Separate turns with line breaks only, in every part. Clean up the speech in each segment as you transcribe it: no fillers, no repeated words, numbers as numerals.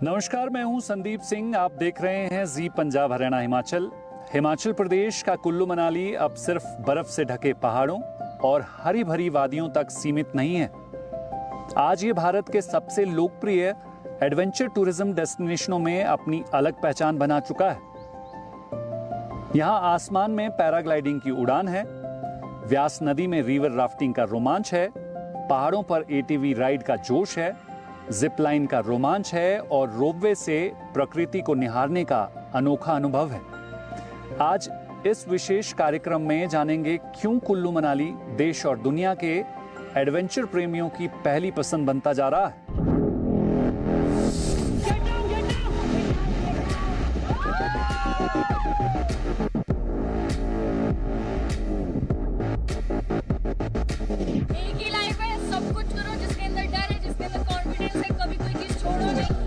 नमस्कार, मैं हूं संदीप सिंह। आप देख रहे हैं जी पंजाब हरियाणा हिमाचल। हिमाचल प्रदेश का कुल्लू मनाली अब सिर्फ बर्फ से ढके पहाड़ों और हरी भरी वादियों तक सीमित नहीं है। आज ये भारत के सबसे लोकप्रिय एडवेंचर टूरिज्म डेस्टिनेशनों में अपनी अलग पहचान बना चुका है। यहाँ आसमान में पैराग्लाइडिंग की उड़ान है, व्यास नदी में रिवर राफ्टिंग का रोमांच है, पहाड़ों पर एटीवी राइड का जोश है, जिप लाइन का रोमांच है और रोपवे से प्रकृति को निहारने का अनोखा अनुभव है। आज इस विशेष कार्यक्रम में जानेंगे क्यों कुल्लू मनाली देश और दुनिया के एडवेंचर प्रेमियों की पहली पसंद बनता जा रहा है।
एक ही लाइफ है, सब कुछ करो, जिसके अंदर डर है, जिसके अंदर कॉन्फिडेंस है, कभी कोई चीज छोड़ो नहीं।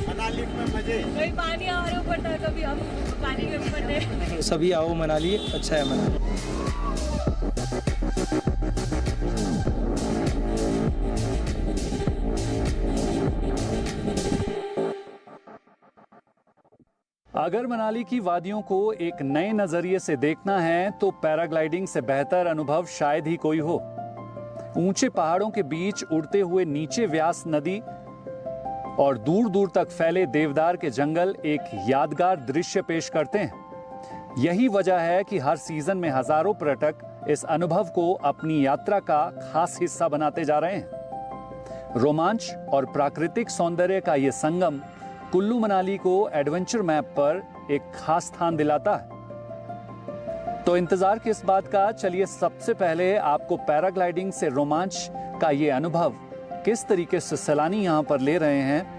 मनाली में मजे।
कभी पानी हमारे ऊपर था, कभी हम पानी के ऊपर थे।
सभी आओ मनाली, अच्छा है मनाली।
अगर मनाली की वादियों को एक नए नजरिए से देखना है तो पैराग्लाइडिंग से बेहतर अनुभव शायद ही कोई हो। ऊंचे पहाड़ों के बीच उड़ते हुए नीचे व्यास नदी और दूर दूर तक फैले देवदार के जंगल एक यादगार दृश्य पेश करते हैं। यही वजह है कि हर सीजन में हजारों पर्यटक इस अनुभव को अपनी यात्रा का खास हिस्सा बनाते जा रहे हैं। रोमांच और प्राकृतिक सौंदर्य का यह संगम कुल्लू मनाली को एडवेंचर मैप पर एक खास स्थान दिलाता है। तो इंतजार किस बात का, चलिए सबसे पहले आपको पैराग्लाइडिंग से रोमांच का ये अनुभव किस तरीके से सैलानी यहां पर ले रहे हैं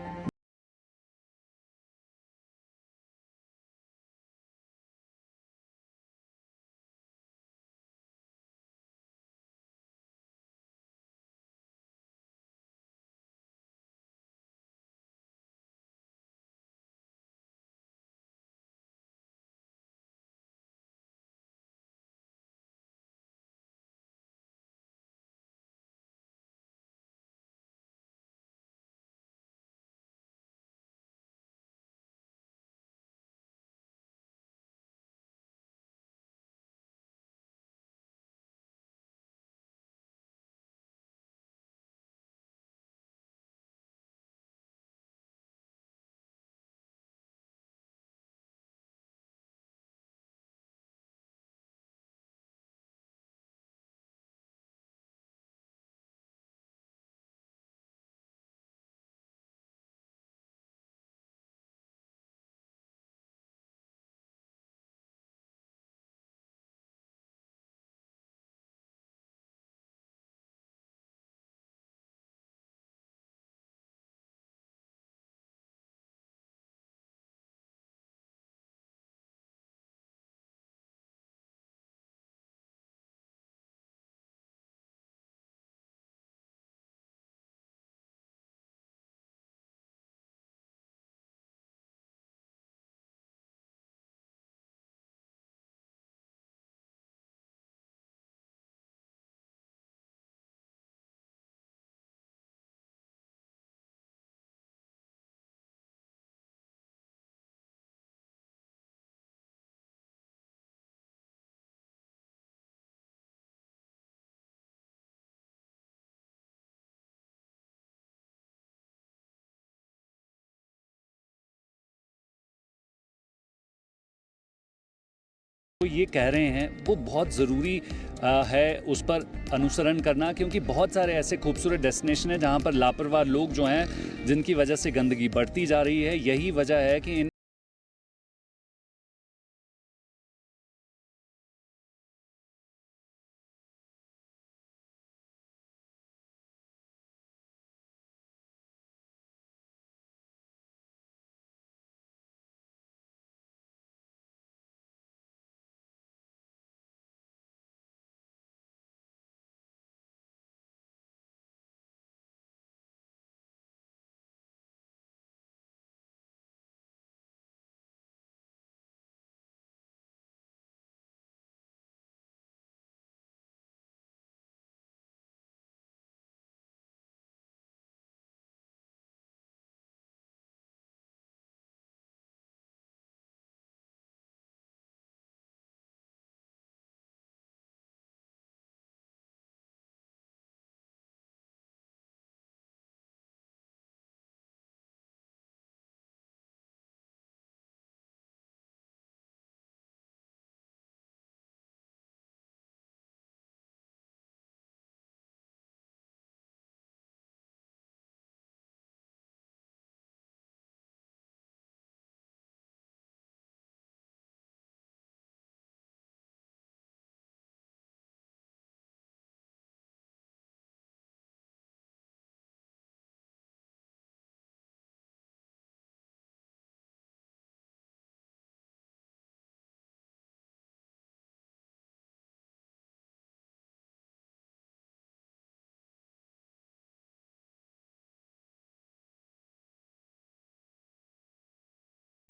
तो ये कह रहे हैं वो बहुत ज़रूरी है उस पर अनुसरण करना, क्योंकि बहुत सारे ऐसे खूबसूरत डेस्टिनेशन हैं जहाँ पर लापरवाह लोग जो हैं जिनकी वजह से गंदगी बढ़ती जा रही है। यही वजह है कि इन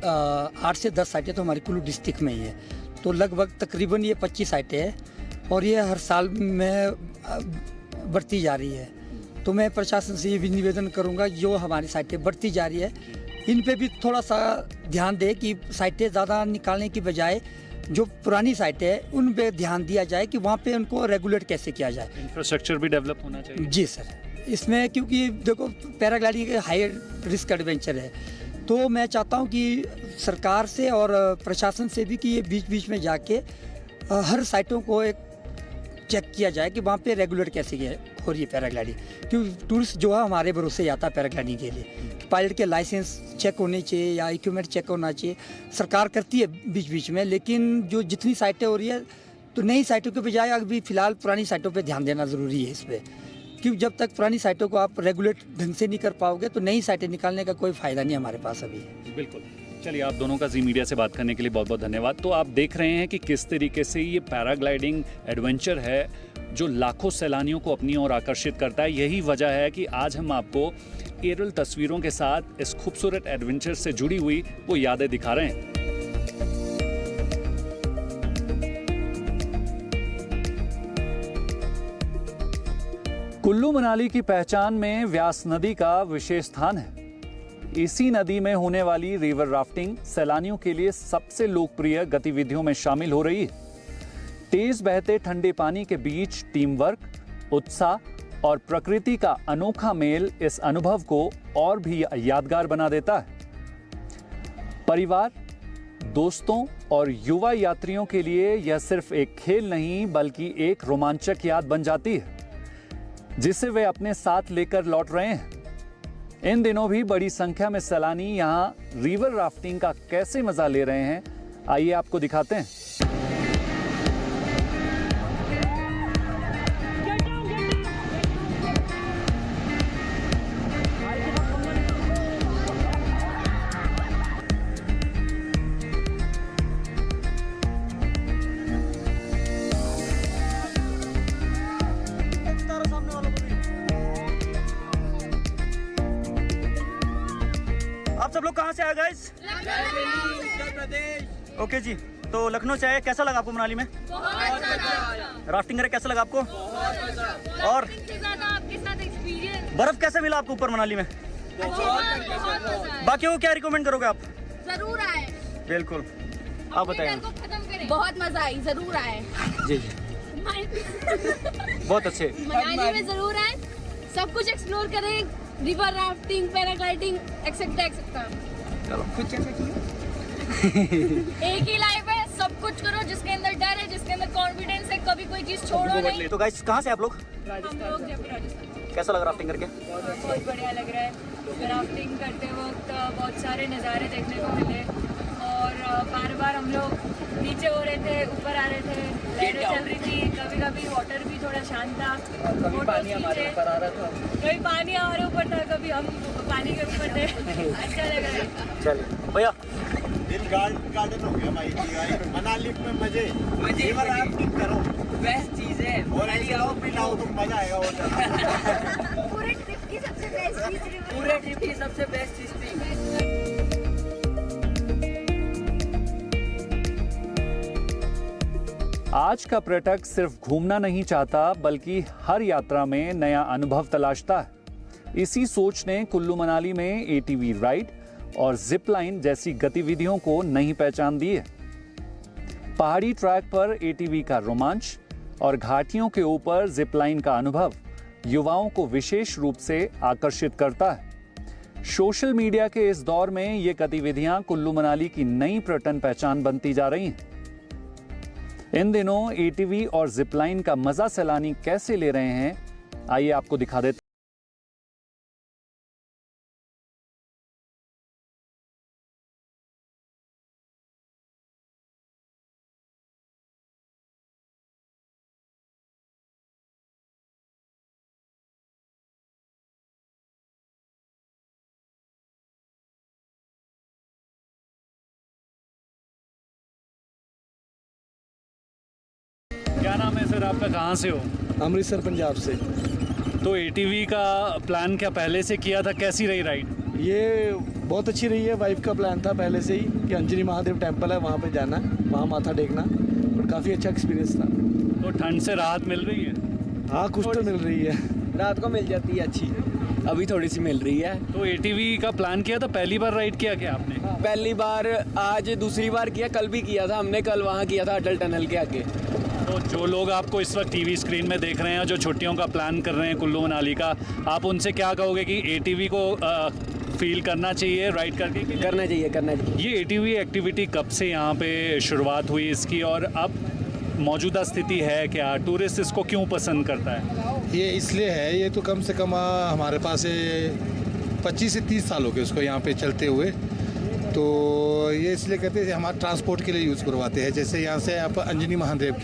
8 से 10 साइटें तो हमारी कुल्लू डिस्ट्रिक्ट में ही है, तो लगभग तकरीबन ये 25 साइटें हैं और ये हर साल में बढ़ती जा रही है। तो मैं प्रशासन से ये भी निवेदन करूंगा, जो हमारी साइटें बढ़ती जा रही है इन पे भी थोड़ा सा ध्यान दे कि साइटें ज़्यादा निकालने की बजाय जो पुरानी साइटें हैं उन पे ध्यान दिया जाए कि वहाँ पे उनको रेगुलेट कैसे किया जाए।
इंफ्रास्ट्रक्चर भी डेवलप होना चाहिए।
जी सर, इसमें क्योंकि देखो पैराग्लाइडिंग एक हाई रिस्क एडवेंचर है, तो मैं चाहता हूँ कि सरकार से और प्रशासन से भी कि ये बीच बीच में जाके हर साइटों को एक चेक किया जाए कि वहाँ पे रेगुलेट कैसे हो रही है पैराग्लाइडिंग, क्योंकि टूरिस्ट जो है हमारे भरोसे आता है पैराग्लाइडिंग के लिए। पायलट के लाइसेंस चेक होने चाहिए या इक्विपमेंट चेक होना चाहिए, सरकार करती है बीच बीच में, लेकिन जो जितनी साइटें हो रही है तो नई साइटों के बजाय अभी फ़िलहाल पुरानी साइटों पे ध्यान देना ज़रूरी है इस पर, क्योंकि जब तक पुरानी साइटों को आप रेगुलेट ढंग से नहीं कर पाओगे तो नई साइटें निकालने का कोई फ़ायदा नहीं हमारे पास अभी।
बिल्कुल। चलिए, आप दोनों का जी मीडिया से बात करने के लिए बहुत बहुत धन्यवाद। तो आप देख रहे हैं कि किस तरीके से ये पैराग्लाइडिंग एडवेंचर है जो लाखों सैलानियों को अपनी ओर आकर्षित करता है। यही वजह है कि आज हम आपको एरियल तस्वीरों के साथ इस खूबसूरत एडवेंचर से जुड़ी हुई वो यादें दिखा रहे हैं। कुल्लू मनाली की पहचान में व्यास नदी का विशेष स्थान है। इसी नदी में होने वाली रिवर राफ्टिंग सैलानियों के लिए सबसे लोकप्रिय गतिविधियों में शामिल हो रही है। तेज बहते ठंडे पानी के बीच टीम वर्क, उत्साह और प्रकृति का अनोखा मेल इस अनुभव को और भी यादगार बना देता है। परिवार, दोस्तों और युवा यात्रियों के लिए यह सिर्फ एक खेल नहीं बल्कि एक रोमांचक याद बन जाती है जिसे वे अपने साथ लेकर लौट रहे हैं। इन दिनों भी बड़ी संख्या में सैलानी यहाँ रिवर राफ्टिंग का कैसे मजा ले रहे हैं, आइए आपको दिखाते हैं।
आप सब लोग कहाँ से आए गाइस? ओके जी, तो लखनऊ से आए। कैसा लगा आपको मनाली में?
बहुत ज़्यादा।
राफ्टिंग करके कैसा लगा आपको? और
इससे ज़्यादा आपके साथ एक्सपीरियंस
बर्फ कैसे मिला आपको ऊपर मनाली में?
बहुत
बाकियों को क्या रिकमेंड करोगे आप?
जरूर आए,
बिल्कुल, आप बताएं।
को खत्म करें। बहुत मजा आई, जरूर आए।
जी जी, बहुत अच्छे।
मनाली में जरूर आए, सब कुछ एक्सप्लोर करें, river rafting, paragliding etcetera etcetera.
चलो,
एक ही लाइफ है, सब कुछ करो, जिसके अंदर डर है, जिसके अंदर कॉन्फिडेंस है, कभी कोई चीज छोड़ो नहीं।
तो गाइस कहाँ से आप लोग?
हम लोग जयपुर राजस्थान।
कैसा लगा राफ्टिंग करके?
बहुत बढ़िया लग रहा है। राफ्टिंग करते वक्त बहुत सारे नज़ारे देखने को मिले और बार बार हम लोग नीचे हो रहे थे, ऊपर आ रहे थे, लहरें चल रही थी, कभी कभी वाटर भी थोड़ा शांत था, कभी पानी हमारे ऊपर आ रहा था, कभी पानी हमारे ऊपर था, कभी हम पानी के ऊपर थे। अच्छा लग रहा है।
चलिए भैया,
दिल गार्डन हो गया भाई। मनाली में मजे रिवर राफ्टिंग करो,
बेस्ट चीज है।
और आओ पिलाओ तो मजा आएगा।
पूरे ट्रिप की सबसे बेस्ट चीज,
पूरे ट्रिप की सबसे बेस्ट चीज थी।
आज का पर्यटक सिर्फ घूमना नहीं चाहता बल्कि हर यात्रा में नया अनुभव तलाशता है। इसी सोच ने कुल्लू मनाली में एटीवी राइड और जिप लाइन जैसी गतिविधियों को नई पहचान दी है। पहाड़ी ट्रैक पर एटीवी का रोमांच और घाटियों के ऊपर जिप लाइन का अनुभव युवाओं को विशेष रूप से आकर्षित करता है। सोशल मीडिया के इस दौर में ये गतिविधियां कुल्लू मनाली की नई पर्यटन पहचान बनती जा रही हैं। इन दिनों एटीवी और जिप लाइन का मजा सैलानी कैसे ले रहे हैं, आइए आपको दिखा देते हैं। क्या नाम है सर आपका, कहाँ से हो?
अमृतसर पंजाब से।
तो एटीवी का प्लान क्या पहले से किया था, कैसी रही राइड?
ये बहुत अच्छी रही है। वाइफ का प्लान था पहले से ही कि अंजनी महादेव टेम्पल है, वहाँ पे जाना है, वहाँ माथा टेकना, और काफ़ी अच्छा एक्सपीरियंस था।
तो ठंड से राहत मिल रही है?
हाँ, कुछ तो मिल रही है।
रात को मिल जाती है अच्छी, अभी थोड़ी सी मिल रही है।
तो एटीवी का प्लान किया था, पहली बार राइड किया क्या आपने?
पहली बार, आज दूसरी बार किया, कल भी किया था हमने, कल वहाँ किया था अटल टनल के आगे।
तो जो लोग आपको इस वक्त टीवी स्क्रीन में देख रहे हैं, जो छुट्टियों का प्लान कर रहे हैं कुल्लू मनाली का, आप उनसे क्या कहोगे कि एटीवी को फील करना चाहिए राइड करके?
करना चाहिए।
ये एटीवी एक्टिविटी कब से यहाँ पे शुरुआत हुई इसकी, और अब मौजूदा स्थिति है क्या? टूरिस्ट इसको क्यों पसंद करता है?
ये इसलिए है, ये तो कम से कम हमारे पास 25 से 30 साल हो गए उसको यहाँ पे चलते हुए। तो ये इसलिए कहते हैं हमारे ट्रांसपोर्ट के लिए यूज़ करवाते हैं। जैसे यहाँ से आप अंजनी महादेव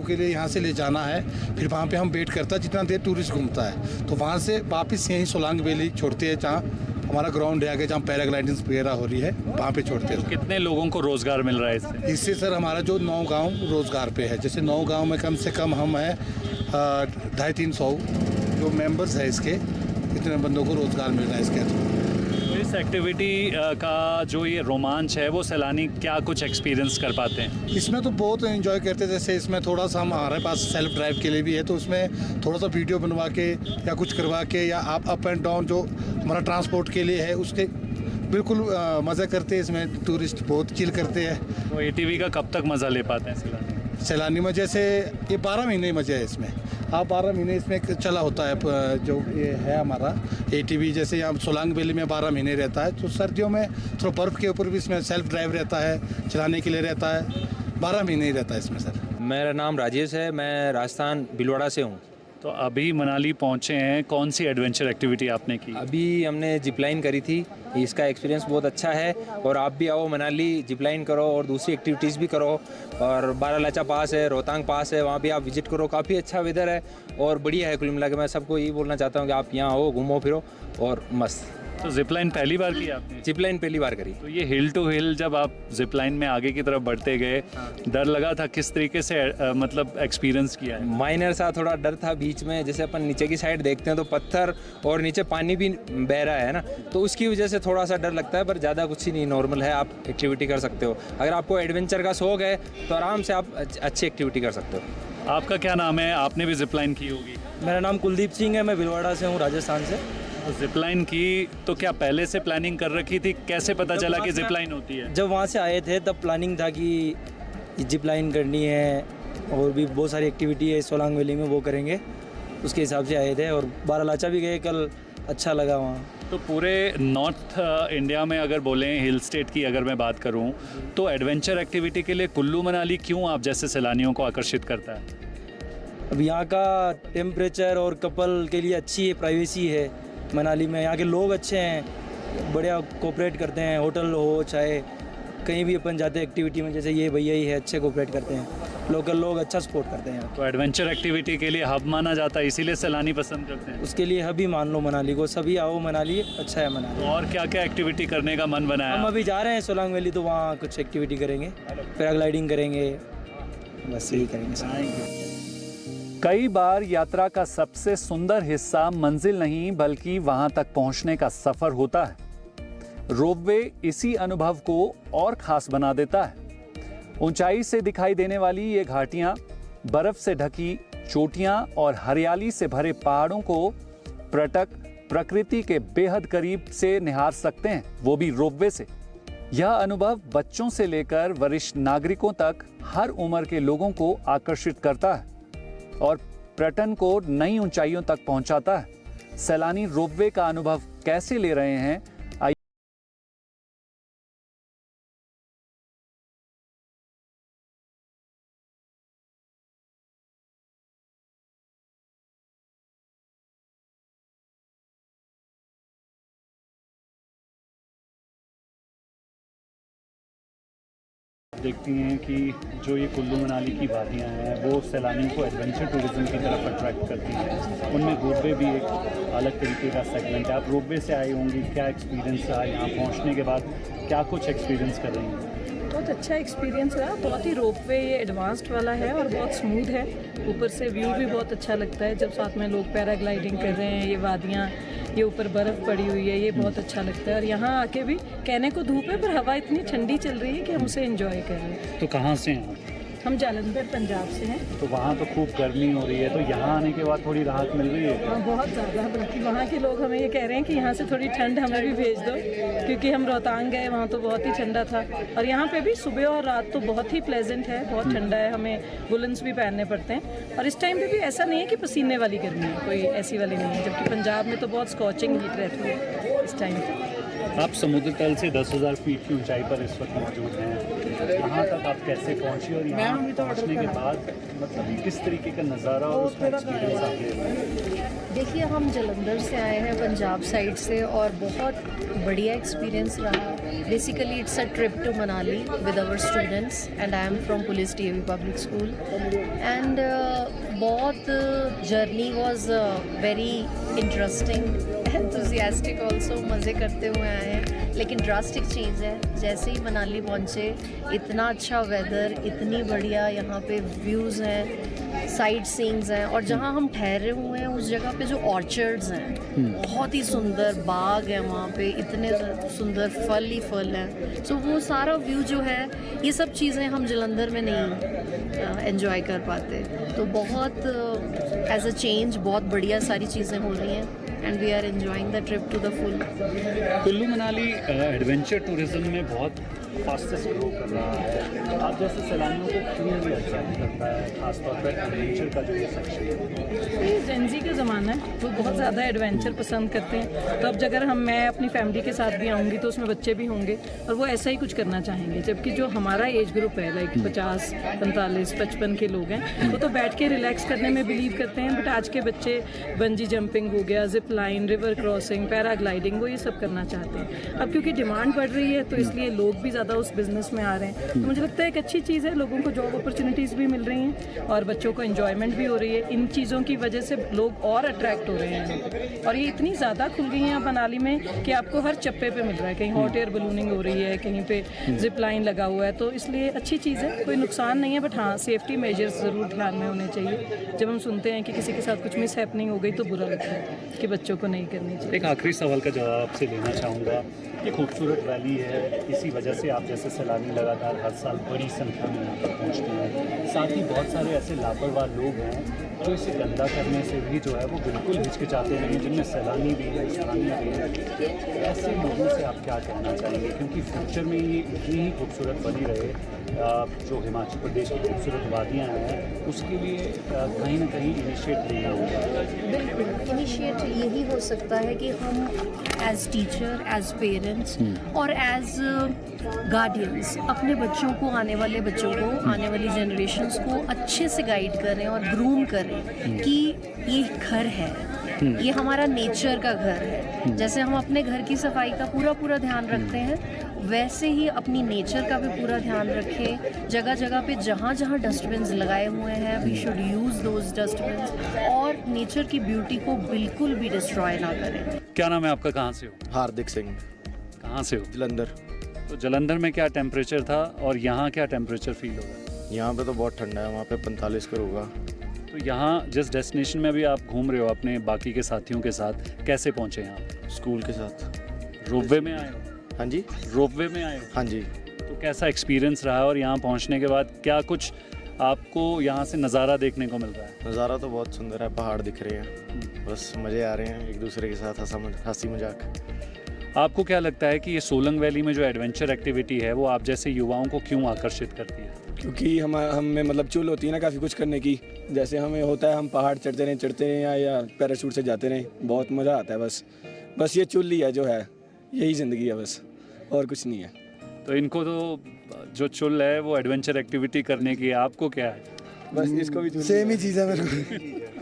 के लिए यहाँ से ले जाना है, फिर वहाँ पे हम वेट करता है जितना देर टूरिस्ट घूमता है, तो वहाँ से वापस यहीं सोलांग वैली छोड़ते हैं, जहाँ हमारा ग्राउंड है आगे, जहाँ पैराग्लाइडिंग वगैरह हो रही है, वहाँ पे छोड़ते हैं।
कितने लोगों को रोज़गार मिल रहा है इससे?
इससे सर हमारा जो 9 गांव रोज़गार पे है। जैसे 9 गांव में कम से कम हम हैं 250-300 जो मेंबर्स है इसके, इतने बंदों को रोज़गार मिल रहा है इसके थ्रू।
तो इस एक्टिविटी का जो ये रोमांच है वो सैलानी क्या कुछ एक्सपीरियंस कर पाते हैं?
इसमें तो बहुत एंजॉय करते हैं। जैसे इसमें थोड़ा सा हमारे पास सेल्फ ड्राइव के लिए भी है, तो उसमें थोड़ा सा वीडियो बनवा के या कुछ करवा के, या आप अप एंड डाउन जो हमारा ट्रांसपोर्ट के लिए है उसके बिल्कुल मज़ा करते हैं। इसमें टूरिस्ट बहुत चिल करते हैं।
तो एटीवी का कब तक मज़ा ले पाते हैं
सैलानी में? जैसे ये 12 महीने मज़ा है इसमें। आप 12 महीने इसमें चला होता है जो ये है हमारा एटीवी। जैसे यहाँ सोलांग वैली में 12 महीने रहता है, तो सर्दियों में थोड़ा बर्फ़ के ऊपर भी इसमें सेल्फ ड्राइव रहता है, चलाने के लिए रहता है। 12 महीने ही रहता है इसमें सर।
मेरा नाम राजेश है, मैं राजस्थान भिलवाड़ा से हूँ।
तो अभी मनाली पहुँचे हैं, कौन सी एडवेंचर एक्टिविटी आपने की?
अभी हमने जिप लाइन करी थी, इसका एक्सपीरियंस बहुत अच्छा है। और आप भी आओ मनाली, जिप लाइन करो और दूसरी एक्टिविटीज़ भी करो। और बारालाचा पास है, रोहतांग पास है, वहाँ भी आप विजिट करो। काफ़ी अच्छा वेदर है और बढ़िया है। कुल मिला के मैं सबको यही बोलना चाहता हूँ कि आप यहाँ आओ, घूमो फिरो और मस्त।
तो जिप लाइन पहली बार की आपने?
जिप लाइन पहली बार करी।
तो ये हिल टू हिल जब आप जिप लाइन में आगे की तरफ बढ़ते गए, डर लगा था? किस तरीके से मतलब एक्सपीरियंस किया है?
माइनर सा थोड़ा डर था बीच में। जैसे अपन नीचे की साइड देखते हैं तो पत्थर और नीचे पानी भी बह रहा है ना, तो उसकी वजह से थोड़ा सा डर लगता है, पर ज़्यादा कुछ ही नहीं, नॉर्मल है। आप एक्टिविटी कर सकते हो। अगर आपको एडवेंचर का शौक है तो आराम से आप अच्छी एक्टिविटी कर सकते हो।
आपका क्या नाम है? आपने भी जिप लाइन की होगी?
मेरा नाम कुलदीप सिंह है, मैं भिलवाड़ा से हूँ, राजस्थान से।
जिप लाइन की तो क्या पहले से प्लानिंग कर रखी थी? कैसे पता चला कि जिप लाइन होती है?
जब वहाँ से आए थे तब प्लानिंग था कि जिप लाइन करनी है, और भी बहुत सारी एक्टिविटी है सोलांग वैली में, वो करेंगे। उसके हिसाब से आए थे। और बारालाचा भी गए कल, अच्छा लगा वहाँ।
तो पूरे नॉर्थ इंडिया में अगर बोलें, हिल स्टेट की अगर मैं बात करूं, तो एडवेंचर एक्टिविटी के लिए कुल्लू मनाली क्यों आप जैसे सैलानियों को आकर्षित करता है?
अब यहाँ का टेम्परेचर और कपल के लिए अच्छी है, प्राइवेसी है मनाली में। यहाँ के लोग अच्छे हैं, बढ़िया कोऑपरेट करते हैं। होटल हो चाहे कहीं भी अपन जाते हैं एक्टिविटी में, जैसे ये भैया ही है, अच्छे कोऑपरेट करते हैं। लोकल लोग अच्छा सपोर्ट करते हैं।
तो एडवेंचर एक्टिविटी के लिए हब माना जाता है, इसीलिए सैलानी पसंद करते हैं।
उसके लिए हब ही मान लो मनाली को। सभी आओ मनाली, अच्छा है मनाली।
तो और क्या क्या एक्टिविटी करने का मन बनाया?
हम अभी जा रहे हैं सोलांग वैली, तो वहाँ कुछ एक्टिविटी करेंगे, पैराग्लाइडिंग करेंगे, बस यही करेंगे।
कई बार यात्रा का सबसे सुंदर हिस्सा मंजिल नहीं बल्कि वहां तक पहुंचने का सफर होता है। रोपवे इसी अनुभव को और खास बना देता है। ऊंचाई से दिखाई देने वाली ये घाटियां, बर्फ से ढकी चोटियां और हरियाली से भरे पहाड़ों को पर्यटक प्रकृति के बेहद करीब से निहार सकते हैं, वो भी रोपवे से। यह अनुभव बच्चों से लेकर वरिष्ठ नागरिकों तक हर उम्र के लोगों को आकर्षित करता है और पर्यटन को नई ऊंचाइयों तक पहुंचाता है। सैलानी रोपवे का अनुभव कैसे ले रहे हैं, देखती हैं कि जो ये कुल्लू मनाली की वादियाँ हैं वो सैलानियों को एडवेंचर टूरिज्म की तरफ अट्रैक्ट करती हैं। उनमें रोपवे भी एक अलग तरीके का सेगमेंट है। आप रोपवे से आए होंगे, क्या एक्सपीरियंस रहा यहाँ पहुँचने के बाद? क्या कुछ एक्सपीरियंस कर रही हैं?
बहुत अच्छा एक्सपीरियंस रहा। बहुत ही रोपवे ये एडवांस्ड वाला है और बहुत स्मूथ है। ऊपर से व्यू भी बहुत अच्छा लगता है जब साथ में लोग पैराग्लाइडिंग कर रहे हैं। ये वादियाँ ये ऊपर बर्फ़ पड़ी हुई है, ये बहुत अच्छा लगता है। और यहाँ आके भी कहने को धूप है पर हवा इतनी ठंडी चल रही है कि हम उसे एंजॉय कर रहे हैं।
तो कहाँ से हैं आप?
हम जालंधर पंजाब से हैं।
तो वहाँ तो खूब गर्मी हो रही है, तो यहाँ आने के बाद थोड़ी राहत मिल रही है?
हाँ, बहुत ज़्यादा। बल्कि वहाँ के लोग हमें ये कह रहे हैं कि यहाँ से थोड़ी ठंड हमें भी भेज दो, क्योंकि हम रोहतांग गए, वहाँ तो बहुत ही ठंडा था। और यहाँ पे भी सुबह और रात तो बहुत ही प्लेजेंट है, बहुत ठंडा है, हमें वुलन्स भी पहनने पड़ते हैं। और इस टाइम पे भी ऐसा नहीं है कि पसीने वाली गर्मी है, कोई ऐसी वाली नहीं है, जबकि पंजाब में तो बहुत स्कॉचिंग हीट रहती है इस टाइम पे।
आप समुद्र तल से 10,000 फीट की ऊंचाई पर इस वक्त मौजूद हैं। यहाँ तक आप कैसे पहुँचे और यहाँ पहुँचने के बाद मतलब किस तरीके का नज़ारा और उसका एक्सपीरियंस आप ले रहे हैं?
देखिए, हम जलंधर से आए हैं, पंजाब साइड से, और बहुत बढ़िया एक्सपीरियंस रहा। Basically it's a trip to Manali with our students and I am from police TV public school and बहुत journey was very interesting, enthusiastic also, मज़े करते हुए आए हैं। लेकिन ड्रास्टिक चेंज है, जैसे ही मनाली पहुँचे इतना अच्छा वेदर, इतनी बढ़िया यहाँ पे व्यूज़ हैं, साइट सीइंग्स हैं, और जहाँ हम ठहरे हुए हैं उस जगह पे जो ऑर्चर्ड्स हैं, बहुत ही सुंदर बाग है वहाँ पे, इतने सुंदर फल ही फल हैं। सो वो सारा व्यू जो है, ये सब चीज़ें हम जलंधर में नहीं एंजॉय कर पाते। तो बहुत एज अ चेंज बहुत बढ़िया सारी चीज़ें हो रही हैं and we are enjoying the trip to the full.
Kullu Manali adventure tourism में बहुत फास्टेस्ट ग्रो कर रहा है। आप जैसे सैलानियों को क्यों भी अट्रैक्ट करता है, खासतौर पर एडवेंचर का जो ये सेक्शन है?
ये जेंजी का ज़माना है, वो बहुत ज़्यादा एडवेंचर पसंद करते हैं। तो अब अगर मैं अपनी फैमिली के साथ भी आऊँगी तो उसमें बच्चे भी होंगे और वो ऐसा ही कुछ करना चाहेंगे। जबकि जो हमारा एज ग्रुप है, लाइक 50, 45, 55 के लोग हैं, वो तो बैठ के रिलैक्स करने में बिलीव करते हैं। बट आज के बच्चे बंजी जंपिंग हो गया, zip line, river crossing, paragliding, वो ये सब करना चाहते हैं। अब क्योंकि डिमांड बढ़ रही है तो इसलिए लोग भी ज़्यादा उस बिज़नेस में आ रहे हैं। तो मुझे लगता है एक अच्छी चीज़ है, लोगों को जॉब अपॉर्चुनिटीज़ भी मिल रही हैं और बच्चों को एंजॉयमेंट भी हो रही है। इन चीज़ों की वजह से लोग और अट्रैक्ट हो रहे हैं और ये इतनी ज़्यादा खुल गई हैं मनाली में कि आपको हर चप्पे पे मिल रहा है। कहीं हॉट एयर बलूनिंग हो रही है, कहीं पे जिप लाइन लगा हुआ है, तो इसलिए अच्छी चीज़ है, कोई नुकसान नहीं है। बट हाँ, सेफ्टी मेजर्स ज़रूर ध्यान में होने चाहिए। जब हम सुनते हैं कि किसी के साथ कुछ मिस हैपनिंग हो गई तो बुरा लगता है कि बच्चों को नहीं करनी चाहिए।
एक आखिरी सवाल का जवाब आपसे लेना चाहूँगा। ये खूबसूरत वैली है, इसी वजह से आप जैसे सैलानी लगातार हर साल बड़ी संख्या में यहाँ पर पहुँचते हैं। साथ ही बहुत सारे ऐसे लापरवाह लोग हैं जो इसे गंदा करने से भी जो है वो बिल्कुल हिचकिचाते नहीं, जिनमें सैलानी भी है, स्थानीय भी है। ऐसे लोगों से आप क्या कहना चाहेंगे, क्योंकि फ्यूचर में ये इतनी ही खूबसूरत बनी रहे, जो हिमाचल प्रदेश की खूबसूरत वादियाँ हैं, उसके लिए कहीं ना कहीं इनिशिएट लेना होगा।
बिल्कुल, इनिशिएट यही हो सकता है कि हम एज टीचर, एज पेरेंट्स और एज गार्डियंस अपने बच्चों को, आने वाले बच्चों को, आने वाली जनरेशन्स को अच्छे से गाइड करें और ग्रूम करें कि ये घर है, ये हमारा नेचर का घर है। जैसे हम अपने घर की सफाई का पूरा ध्यान रखते हैं, वैसे ही अपनी नेचर का भी पूरा ध्यान रखें। जगह जगह पे जहाँ जहाँ डस्टबिन्स लगाए हुए हैं, we should use those dustbins और नेचर की ब्यूटी को बिल्कुल भी डिस्ट्रॉय ना करें।
क्या नाम है आपका, कहाँ से हो?
हार्दिक सिंह।
कहाँ से हो?
जलंधर।
तो जलंधर में क्या टेम्परेचर था और यहाँ क्या टेम्परेचर फील होगा?
यहाँ पे तो बहुत ठंडा है, वहाँ पे 45 का होगा।
तो यहाँ जिस डेस्टिनेशन में अभी आप घूम रहे हो अपने बाकी के साथियों के साथ, कैसे पहुँचे यहाँ?
स्कूल के साथ।
रोपवे में आए हो?
हाँ जी।
रोपवे में आए हो?
हाँ जी।
तो कैसा एक्सपीरियंस रहा और यहाँ पहुँचने के बाद क्या कुछ आपको यहाँ से नज़ारा देखने को मिल रहा है?
नज़ारा तो बहुत सुंदर है, पहाड़ दिख रहे हैं, बस मज़े आ रहे हैं एक दूसरे के साथ, हंसी मजाक।
आपको क्या लगता है कि ये सोलंग वैली में जो एडवेंचर एक्टिविटी है वो आप जैसे युवाओं को क्यों आकर्षित करती है?
क्योंकि हमें मतलब चुल होती है ना काफ़ी कुछ करने की। जैसे हमें होता है हम पहाड़ चढ़ते रहें या पैराशूट से जाते रहें, बहुत मज़ा आता है। बस ये चुल ही है जो है, यही ज़िंदगी है बस, और कुछ नहीं है।
तो इनको तो जो चुल है वो एडवेंचर एक्टिविटी करने की, आपको क्या है?
बस इसको भी
सेम ही चीज़ है मेरे को।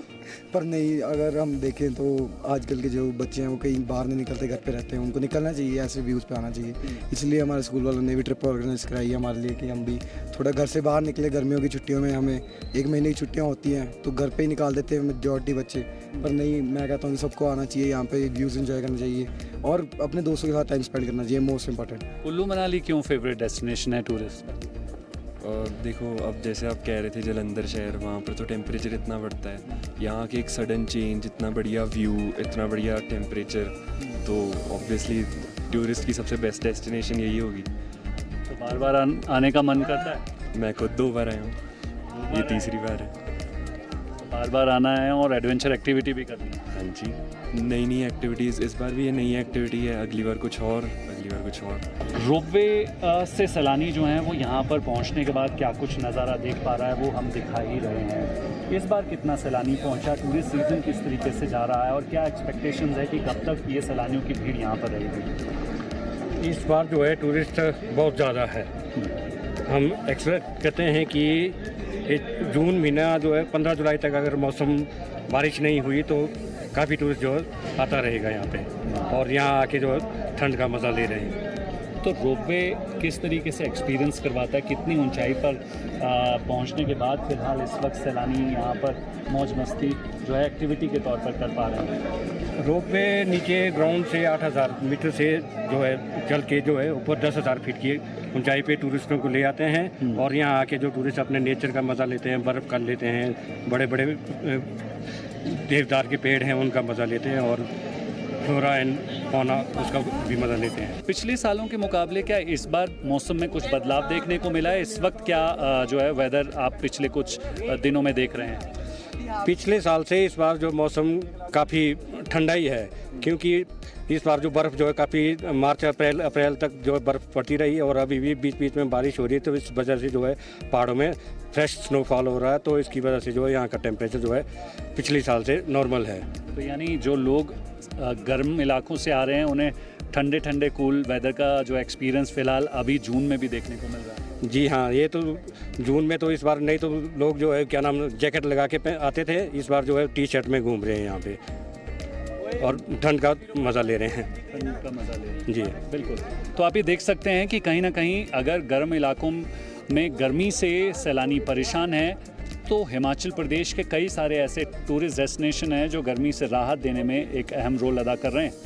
पर नहीं, अगर हम देखें तो आजकल के जो बच्चे हैं वो कहीं बाहर नहीं निकलते, घर पे रहते हैं। उनको निकलना चाहिए, ऐसे व्यूज़ पे आना चाहिए। इसलिए हमारे स्कूल वालों ने भी ट्रिप ऑर्गेनाइज कराई है हमारे लिए कि हम भी थोड़ा घर से बाहर निकले। गर्मियों की छुट्टियों में हमें 1 महीने की छुट्टियां होती हैं तो घर पे ही निकाल देते हैं मेजॉरिटी बच्चे। पर नहीं, मैं कहता हूँ सबको आना चाहिए, यहाँ पे व्यूज़ एंजॉय करना चाहिए और अपने दोस्तों के साथ टाइम स्पेंड करना चाहिए, मोस्ट इंपॉर्टेंट।
कुल्लू मनाली क्यों फेवरेट डेस्टिनेशन है टूरिस्ट?
देखो, अब जैसे आप कह रहे थे जलंधर शहर, वहाँ पर तो टेम्परेचर इतना बढ़ता है, यहाँ के एक सडन चेंज, इतना बढ़िया व्यू, इतना बढ़िया टेम्परेचर, तो ऑब्वियसली टूरिस्ट की सबसे बेस्ट डेस्टिनेशन यही होगी।
तो बार बार आने का मन करता है?
मैं खुद 2 बार आया हूँ, ये तीसरी बार है।
बार बार आना है और एडवेंचर एक्टिविटी भी करनी है।
हाँ जी, नई एक्टिविटीज़, इस बार भी ये नई एक्टिविटी है, अगली बार कुछ और, अगली बार कुछ और।
रोपवे से सैलानी जो हैं वो यहाँ पर पहुँचने के बाद क्या कुछ नज़ारा देख पा रहा है वो हम दिखा ही रहे हैं। इस बार कितना सैलानी पहुँचा, टूरिस्ट सीज़न किस तरीके से जा रहा है और क्या एक्सपेक्टेशंस है कि कब तक ये सैलानियों की भीड़ यहाँ पर रहेगी?
इस बार जो है टूरिस्ट बहुत ज़्यादा है। हम एक्सपेक्ट करते हैं कि जून महीना जो है 15 जुलाई तक अगर मौसम बारिश नहीं हुई तो काफ़ी टूरिस्ट जो है आता रहेगा यहाँ पे, और यहाँ आके जो है ठंड का मज़ा ले रहे हैं।
तो रोपवे किस तरीके से एक्सपीरियंस करवाता है, कितनी ऊंचाई पर पहुंचने के बाद फिलहाल इस वक्त सैलानी यहाँ पर मौज मस्ती जो है एक्टिविटी के तौर पर कर पा रहे हैं?
रोपवे नीचे ग्राउंड से 8000 मीटर से जो है चल के जो है ऊपर 10,000 फीट की ऊंचाई पे टूरिस्टों को ले आते हैं, और यहाँ आके जो टूरिस्ट अपने नेचर का मज़ा लेते हैं, बर्फ़ कर लेते हैं, बड़े बड़े देवदार के पेड़ हैं उनका मज़ा लेते हैं, और फ्लोरा एंड फौना उसका भी मज़ा लेते हैं।
पिछले सालों के मुकाबले क्या इस बार मौसम में कुछ बदलाव देखने को मिला है? इस वक्त क्या जो है वेदर आप पिछले कुछ दिनों में देख रहे हैं?
पिछले साल से इस बार जो मौसम काफ़ी ठंडा ही है, क्योंकि इस बार जो बर्फ़ जो है काफ़ी मार्च अप्रैल तक जो है बर्फ़ पड़ती रही, और अभी भी बीच बीच में बारिश हो रही है, तो इस वजह से जो है पहाड़ों में फ्रेश स्नोफॉल हो रहा है, तो इसकी वजह से जो है यहाँ का टेम्परेचर जो है पिछले साल से नॉर्मल है।
तो यानी जो लोग गर्म इलाकों से आ रहे हैं उन्हें ठंडे ठंडे कूल वेदर का जो एक्सपीरियंस फ़िलहाल अभी जून में भी देखने को मिल रहा है?
जी हाँ, ये तो जून में तो इस बार नहीं तो लोग जो है क्या नाम जैकेट लगा के आते थे, इस बार जो है टी-शर्ट में घूम रहे हैं यहाँ पे, और ठंड का मज़ा ले रहे हैं।
ठंड का मज़ा ले रहे हैं
जी
बिल्कुल। तो आप ये देख सकते हैं कि कहीं ना कहीं अगर गर्म इलाकों में गर्मी से सैलानी परेशान है, तो हिमाचल प्रदेश के कई सारे ऐसे टूरिस्ट डेस्टिनेशन हैं जो गर्मी से राहत देने में एक अहम रोल अदा कर रहे हैं।